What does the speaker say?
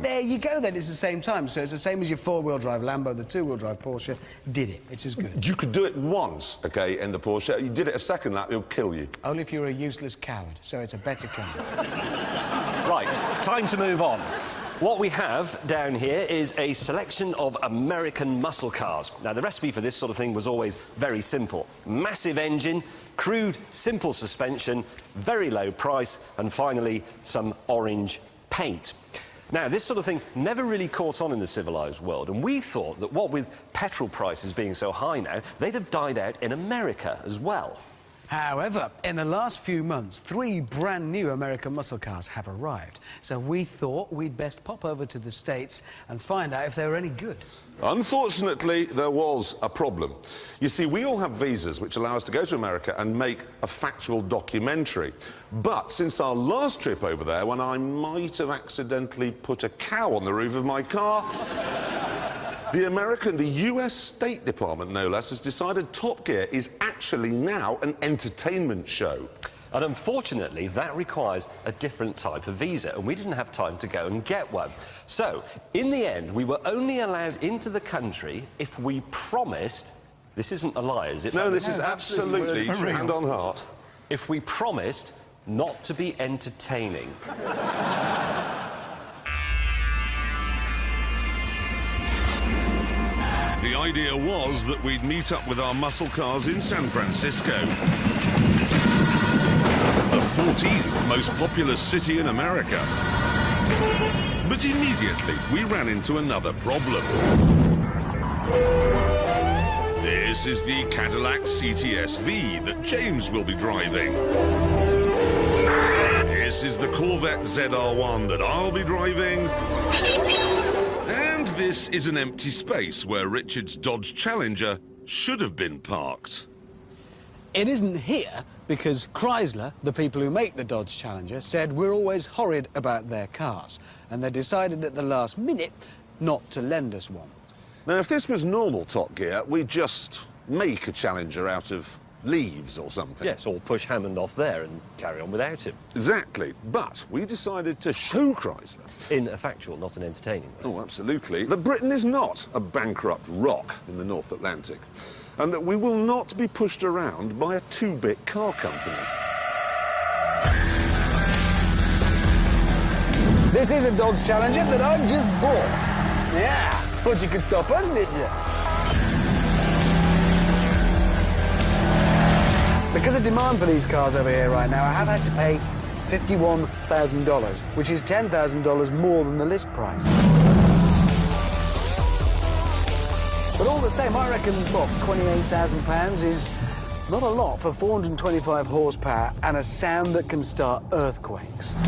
time. There you go, then. It's the same time. So it's the same as your four-wheel drive Lambo, the two-wheel drive Porsche. Did it. It's as good. You could do it once, OK, in the Porsche. You did it a second lap, it'll kill you. Only if you're a useless coward, so it's a better car. Right, time to move on. What we have down here is a selection of American muscle cars. Now, the recipe for this sort of thing was always very simple. Massive engine, crude, simple suspension, very low price, and finally, some orange paint. Now, this sort of thing never really caught on in the civilised world, and we thought that what with petrol prices being so high now, they'd have died out in America as well. However, in the last few months, 3 brand new American muscle cars have arrived. So we thought we'd best pop over to the States and find out if they were any good. Unfortunately, there was a problem. You see, we all have visas which allow us to go to America and make a factual documentary. But since our last trip over there, when I might have accidentally put a cow on the roof of my car, the US State Department, no less, has decided Top Gear is actually now an entertainment show. And unfortunately, that requires a different type of visa, and we didn't have time to go and get one. So, in the end, we were only allowed into the country if we promised... This isn't a lie, is it? No, this is absolutely hand on heart. If we promised not to be entertaining. The idea was that we'd meet up with our muscle cars in San Francisco, the 14th most populous city in America. But immediately, we ran into another problem. This is the Cadillac CTS-V that James will be driving. This is the Corvette ZR1 that I'll be driving. And this is an empty space where Richard's Dodge Challenger should have been parked. It isn't here because Chrysler, the people who make the Dodge Challenger, said we're always horrid about their cars, and they decided at the last minute not to lend us one. Now, if this was normal Top Gear, we'd just make a Challenger out of leaves or something. Yes, or push Hammond off there and carry on without him. Exactly. But we decided to show Chrysler, In a factual, not an entertaining way. oh, absolutely, that Britain is not a bankrupt rock in the North Atlantic, and that we will not be pushed around by a two-bit car company. This is a Dodge Challenger that I've just bought. Yeah, but you could stop us, did you? Because of demand for these cars over here right now, I have had to pay $51,000, which is $10,000 more than the list price. But all the same, I reckon, what, £28,000 is not a lot for 425 horsepower and a sound that can start earthquakes.